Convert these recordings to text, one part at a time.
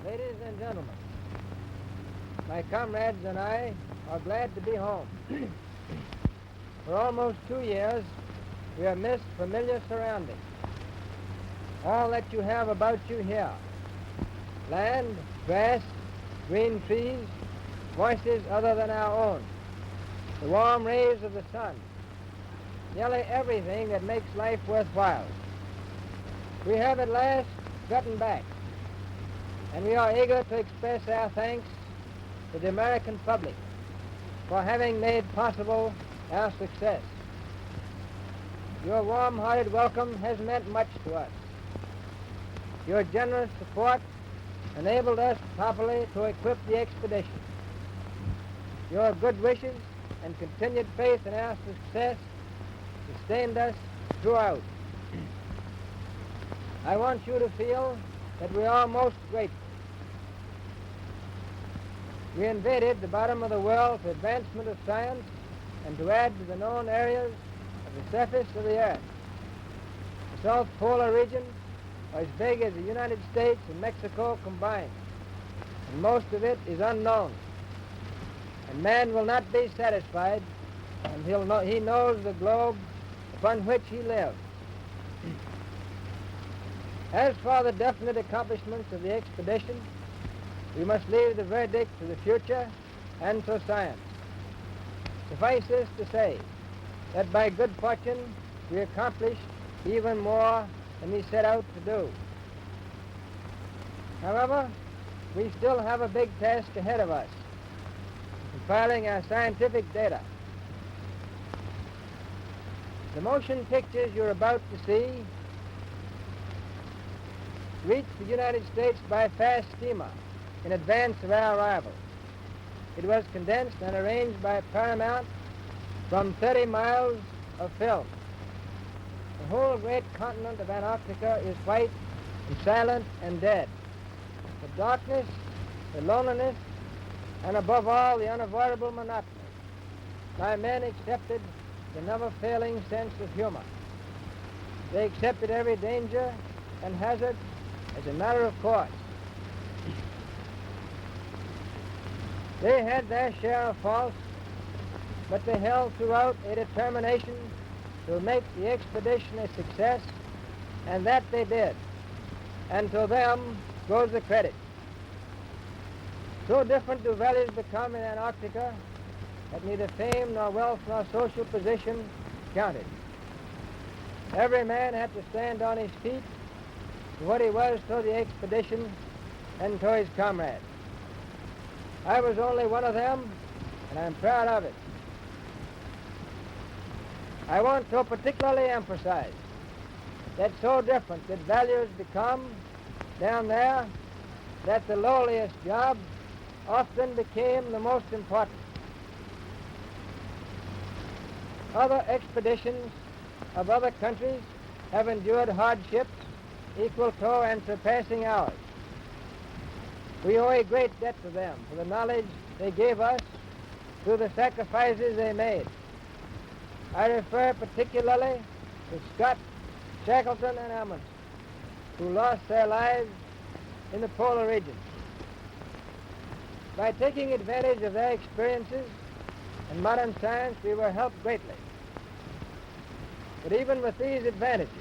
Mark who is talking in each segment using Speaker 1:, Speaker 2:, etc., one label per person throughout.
Speaker 1: Ladies and gentlemen, my comrades and I are glad to be home. For almost 2 years, we have missed familiar surroundings. All that you have about you here, land, grass, green trees, voices other than our own, the warm rays of the sun, nearly everything that makes life worthwhile. We have at last gotten back, and we are eager to express our thanks to the American public for having made possible our success. Your warm-hearted welcome has meant much to us. Your generous support enabled us properly to equip the expedition. Your good wishes and continued faith in our success sustained us throughout. I want you to feel that we are most grateful. We invaded the bottom of the world for advancement of science and to add to the known areas of the surface of the earth. The South Polar region are as big as the United States and Mexico combined, and most of it is unknown. And man will not be satisfied until he knows the globe upon which he lives. As for the definite accomplishments of the expedition, we must leave the verdict to the future and to science. Suffice this to say that by good fortune we accomplished even more than we set out to do. However, we still have a big task ahead of us, compiling our scientific data. The motion pictures you're about to see reached the United States by fast steamer in advance of our arrival. It was condensed and arranged by Paramount from 30 miles of film. The whole great continent of Antarctica is white and silent and dead. The darkness, the loneliness, and above all the unavoidable monotony. My men accepted the never-failing sense of humor. They accepted every danger and hazard as a matter of course. They had their share of faults, but they held throughout a determination to make the expedition a success, and that they did. And to them goes the credit. So different do values become in Antarctica that neither fame nor wealth nor social position counted. Every man had to stand on his feet to what he was to the expedition and to his comrades. I was only one of them, and I'm proud of it. I want to particularly emphasize that so different did values become down there that the lowliest job often became the most important. Other expeditions of other countries have endured hardships equal to and surpassing ours. We owe a great debt to them for the knowledge they gave us through the sacrifices they made. I refer particularly to Scott, Shackleton, and Amundsen, who lost their lives in the polar region. By taking advantage of their experiences and modern science, we were helped greatly. But even with these advantages,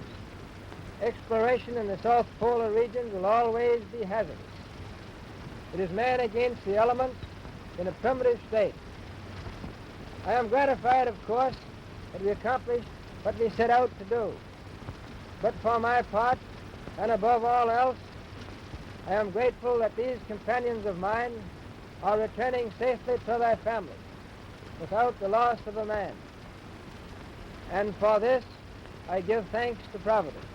Speaker 1: exploration in the South Polar region will always be hazardous. It is man against the elements in a primitive state. I am gratified, of course, that we accomplished what we set out to do. But for my part, and above all else, I am grateful that these companions of mine are returning safely to their families without the loss of a man. And for this, I give thanks to Providence.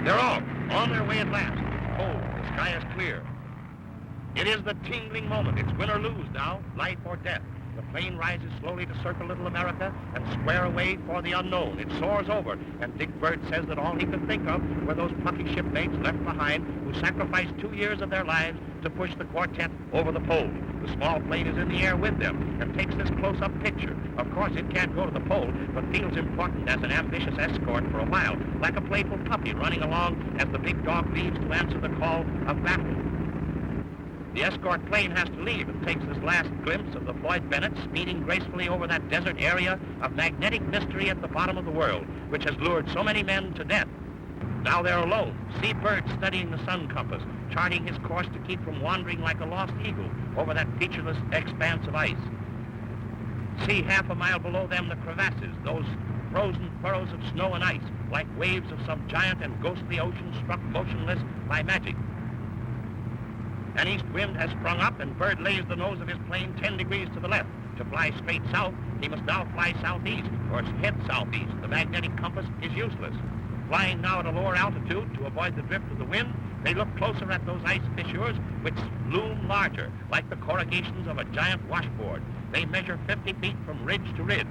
Speaker 2: They're off, on their way at last. Oh, the sky is clear. It is the tingling moment. It's win or lose now, life or death. The plane rises slowly to circle Little America and square away for the unknown. It soars over, and Dick Byrd says that all he could think of were those plucky shipmates left behind who sacrificed 2 years of their lives to push the quartet over the pole. The small plane is in the air with them and takes this close-up picture. Of course, it can't go to the pole, but feels important as an ambitious escort for a while, like a playful puppy running along as the big dog leaves to answer the call of battle. The escort plane has to leave and takes this last glimpse of the Floyd Bennett speeding gracefully over that desert area of magnetic mystery at the bottom of the world, which has lured so many men to death. Now they're alone. See Byrd studying the sun compass, charting his course to keep from wandering like a lost eagle over that featureless expanse of ice. See half a mile below them the crevasses, those frozen furrows of snow and ice, like waves of some giant and ghostly ocean struck motionless by magic. An east wind has sprung up, and Byrd lays the nose of his plane 10 degrees to the left. To fly straight south, he must now fly southeast, or head southeast. The magnetic compass is useless. Flying now at a lower altitude to avoid the drift of the wind, they look closer at those ice fissures, which loom larger, like the corrugations of a giant washboard. They measure 50 feet from ridge to ridge.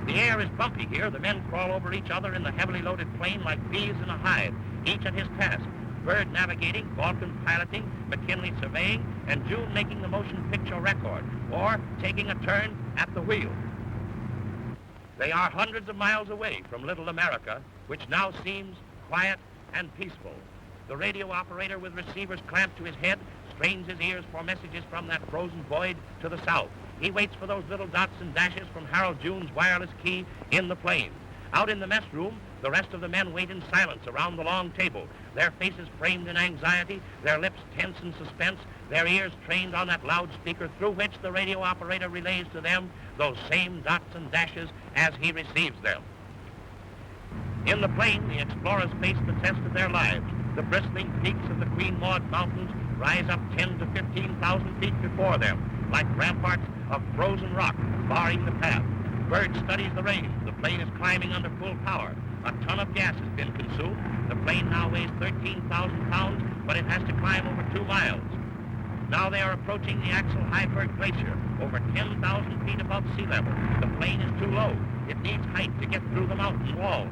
Speaker 2: The air is bumpy here. The men crawl over each other in the heavily loaded plane like bees in a hive, each at his task. Byrd navigating, Vulcan piloting, McKinley surveying, and June making the motion picture record, or taking a turn at the wheel. They are hundreds of miles away from Little America, which now seems quiet and peaceful. The radio operator with receivers clamped to his head strains his ears for messages from that frozen void to the south. He waits for those little dots and dashes from Harold June's wireless key in the plane. Out in the mess room, the rest of the men wait in silence around the long table, their faces framed in anxiety, their lips tense in suspense, their ears trained on that loudspeaker through which the radio operator relays to them those same dots and dashes as he receives them. In the plane, the explorers face the test of their lives. The bristling peaks of the Queen Maud Mountains rise up 10 to 15,000 feet before them, like ramparts of frozen rock barring the path. Byrd studies the range. The plane is climbing under full power. A ton of gas has been consumed. The plane now weighs 13,000 pounds, but it has to climb over 2 miles. Now they are approaching the Axel Heiberg Glacier, over 10,000 feet above sea level. The plane is too low. It needs height to get through the mountain walls.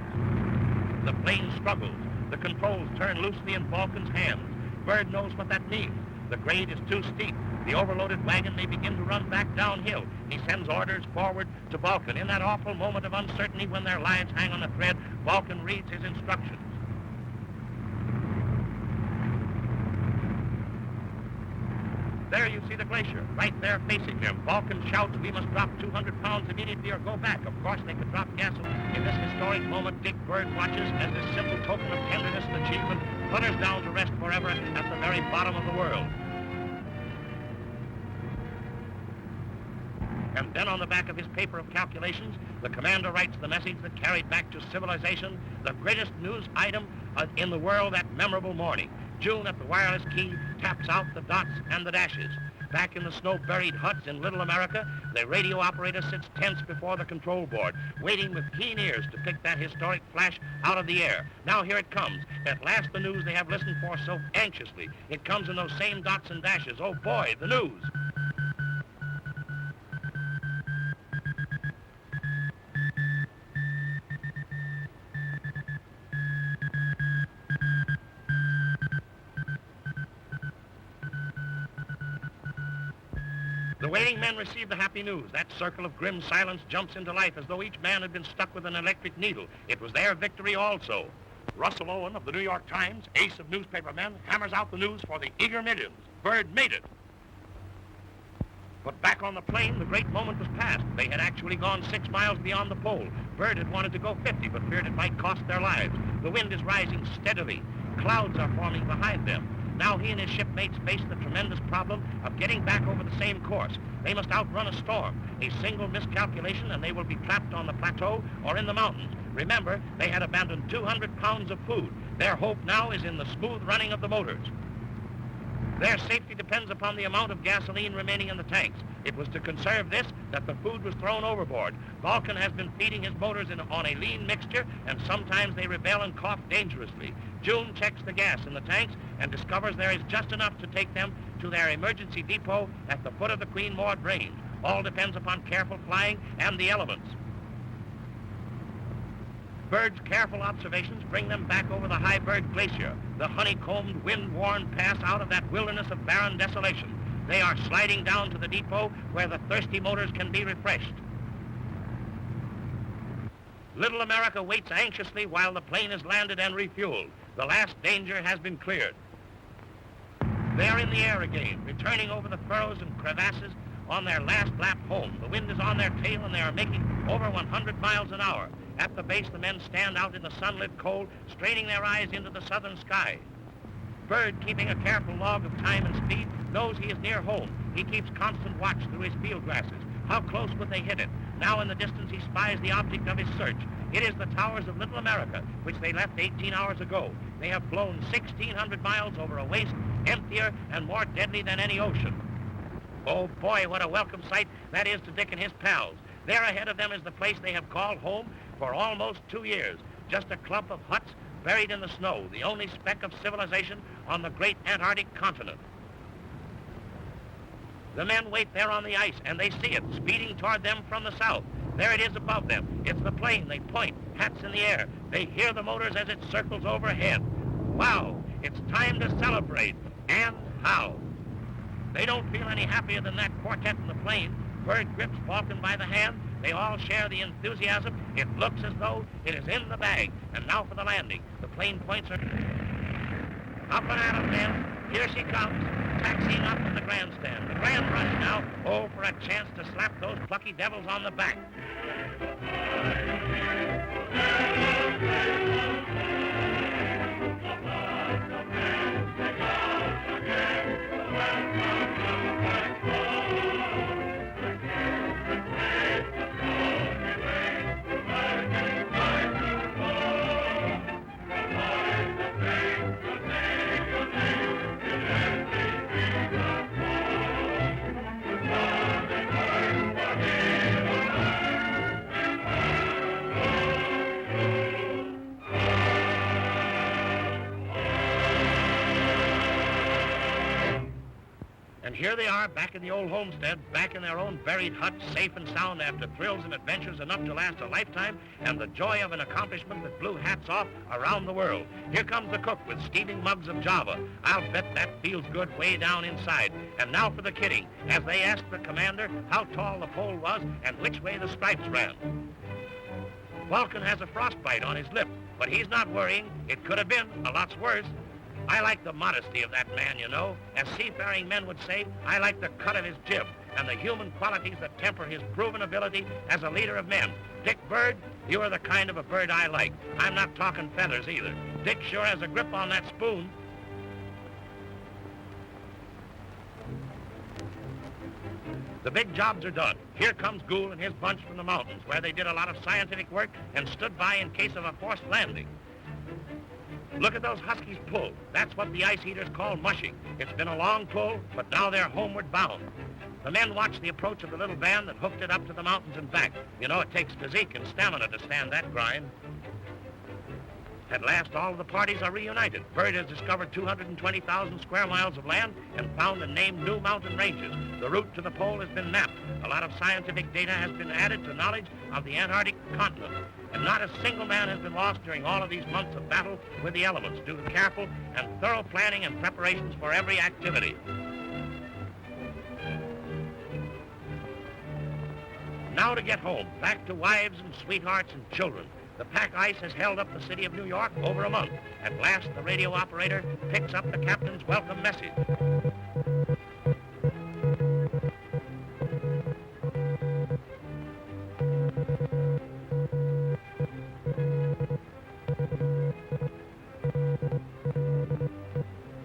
Speaker 2: The plane struggles. The controls turn loosely in Vulcan's hands. Byrd knows what that means. The grade is too steep. The overloaded wagon may begin to run back downhill. He sends orders forward to Vulcan. In that awful moment of uncertainty when their lives hang on a thread, Vulcan reads his instructions. There you see the glacier, right there facing them. Vulcan shouts, "We must drop 200 pounds immediately or go back." Of course, they could drop gasoline. In this historic moment, Dick Byrd watches as this simple token of tenderness and achievement flutters down to rest forever at the very bottom of the world. And then on the back of his paper of calculations, the commander writes the message that carried back to civilization the greatest news item in the world that memorable morning. June at the wireless key taps out the dots and the dashes. Back in the snow-buried huts in Little America, the radio operator sits tense before the control board, waiting with keen ears to pick that historic flash out of the air. Now here it comes. At last the news they have listened for so anxiously. It comes in those same dots and dashes. Oh boy, the news. The waiting men receive the happy news. That circle of grim silence jumps into life as though each man had been stuck with an electric needle. It was their victory also. Russell Owen of the New York Times, ace of newspapermen, hammers out the news for the eager millions. Byrd made it. But back on the plane, the great moment was past. They had actually gone 6 miles beyond the pole. Byrd had wanted to go 50, but feared it might cost their lives. The wind is rising steadily. Clouds are forming behind them. Now he and his shipmates face the tremendous problem of getting back over the same course. They must outrun a storm. A single miscalculation and they will be trapped on the plateau or in the mountains. Remember, they had abandoned 200 pounds of food. Their hope now is in the smooth running of the motors. Their safety depends upon the amount of gasoline remaining in the tanks. It was to conserve this that the food was thrown overboard. Vulcan has been feeding his motors on a lean mixture, and sometimes they rebel and cough dangerously. June checks the gas in the tanks and discovers there is just enough to take them to their emergency depot at the foot of the Queen Maud Range. All depends upon careful flying and the elements. Byrd's careful observations bring them back over the High Byrd Glacier, the honeycombed, wind-worn pass out of that wilderness of barren desolation. They are sliding down to the depot where the thirsty motors can be refreshed. Little America waits anxiously while the plane is landed and refueled. The last danger has been cleared. They are in the air again, returning over the furrows and crevasses on their last lap home. The wind is on their tail and they are making over 100 miles an hour. At the base, the men stand out in the sunlit cold, straining their eyes into the southern sky. Byrd, keeping a careful log of time and speed, knows he is near home. He keeps constant watch through his field glasses. How close would they hit it? Now in the distance he spies the object of his search. It is the towers of Little America, which they left 18 hours ago. They have flown 1,600 miles over a waste, emptier and more deadly than any ocean. Oh boy, what a welcome sight that is to Dick and his pals. There ahead of them is the place they have called home for almost 2 years. Just a clump of huts buried in the snow, the only speck of civilization on the great Antarctic continent. The men wait there on the ice, and they see it, speeding toward them from the south. There it is above them. It's the plane. They point, hats in the air. They hear the motors as it circles overhead. Wow, it's time to celebrate. And how? They don't feel any happier than that quartet in the plane. Byrd grips Vulcan by the hand. They all share the enthusiasm. It looks as though it is in the bag. And now for the landing. The plane points her up and at 'em then. Here she comes, taxiing up from the grandstand. The grand rush now. Oh, for a chance to slap those plucky devils on the back. And here they are, back in the old homestead, back in their own buried hut, safe and sound after thrills and adventures enough to last a lifetime, and the joy of an accomplishment that blew hats off around the world. Here comes the cook with steaming mugs of Java. I'll bet that feels good way down inside. And now for the kidding, as they asked the commander how tall the pole was and which way the stripes ran. Vulcan has a frostbite on his lip, but he's not worrying. It could have been a lot's worse. I like the modesty of that man, you know. As seafaring men would say, I like the cut of his jib and the human qualities that temper his proven ability as a leader of men. Dick Byrd, you are the kind of a bird I like. I'm not talking feathers either. Dick sure has a grip on that spoon. The big jobs are done. Here comes Gould and his bunch from the mountains, where they did a lot of scientific work and stood by in case of a forced landing. Look at those huskies pull. That's what the ice eaters call mushing. It's been a long pull, but now they're homeward bound. The men watch the approach of the little van that hooked it up to the mountains and back. You know, it takes physique and stamina to stand that grind. At last, all of the parties are reunited. Byrd has discovered 220,000 square miles of land and found and named new mountain ranges. The route to the pole has been mapped. A lot of scientific data has been added to knowledge of the Antarctic continent. And not a single man has been lost during all of these months of battle with the elements due to careful and thorough planning and preparations for every activity. Now to get home, back to wives and sweethearts and children. The pack ice has held up the city of New York over a month. At last, the radio operator picks up the captain's welcome message.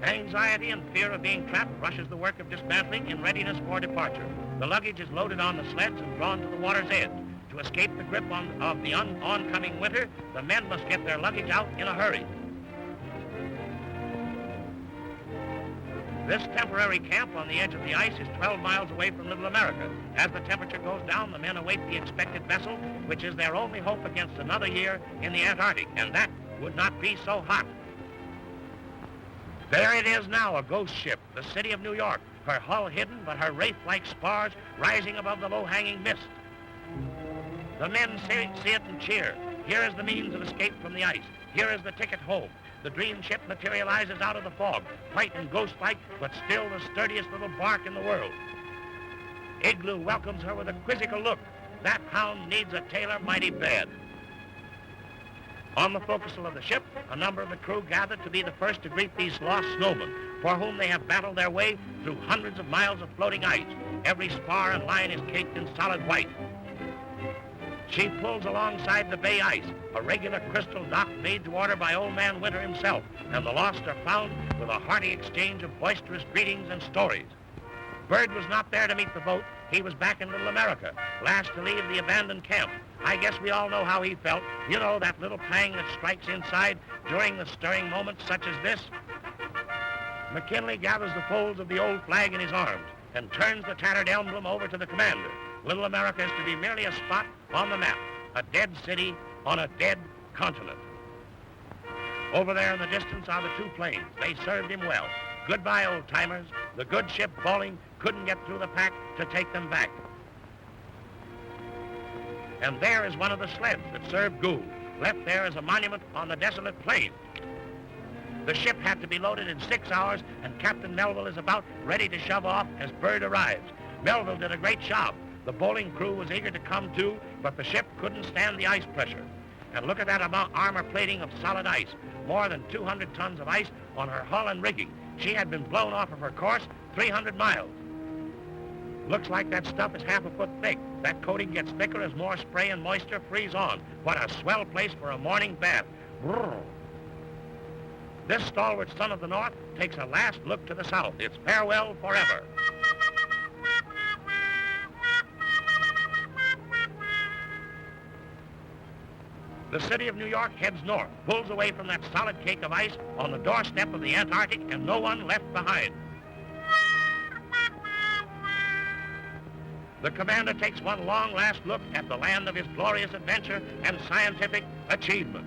Speaker 2: Anxiety and fear of being trapped rushes the work of dismantling in readiness for departure. The luggage is loaded on the sleds and drawn to the water's edge. To escape the grip of the oncoming winter, the men must get their luggage out in a hurry. This temporary camp on the edge of the ice is 12 miles away from Little America. As the temperature goes down, the men await the expected vessel, which is their only hope against another year in the Antarctic, and that would not be so hot. There it is now, a ghost ship, the city of New York, her hull hidden, but her wraith-like spars rising above the low-hanging mist. The men see it and cheer. Here is the means of escape from the ice. Here is the ticket home. The dream ship materializes out of the fog, white and ghost-like, but still the sturdiest little bark in the world. Igloo welcomes her with a quizzical look. That hound needs a tailor mighty bad. On the forecastle of the ship, a number of the crew gathered to be the first to greet these lost snowmen, for whom they have battled their way through hundreds of miles of floating ice. Every spar and line is caked in solid white. She pulls alongside the bay ice, a regular crystal dock made to order by Old Man Winter himself, and the lost are found with a hearty exchange of boisterous greetings and stories. Byrd was not there to meet the boat. He was back in Little America, last to leave the abandoned camp. I guess we all know how he felt. You know, that little pang that strikes inside during the stirring moments such as this. McKinley gathers the folds of the old flag in his arms and turns the tattered emblem over to the commander. Little America is to be merely a spot on the map, a dead city on a dead continent. Over there in the distance are the two planes. They served him well. Goodbye, old-timers. The good ship Bowling couldn't get through the pack to take them back. And there is one of the sleds that served Gould, left there as a monument on the desolate plain. The ship had to be loaded in 6 hours, and Captain Melville is about ready to shove off as Byrd arrives. Melville did a great job. The Bowling crew was eager to come too, but the ship couldn't stand the ice pressure. And look at that armor plating of solid ice. More than 200 tons of ice on her hull and rigging. She had been blown off of her course 300 miles. Looks like that stuff is half a foot thick. That coating gets thicker as more spray and moisture freeze on. What a swell place for a morning bath. Brrr. This stalwart son of the North takes a last look to the south. It's farewell forever. The city of New York heads north, pulls away from that solid cake of ice on the doorstep of the Antarctic, and no one left behind. The commander takes one long last look at the land of his glorious adventure and scientific achievement.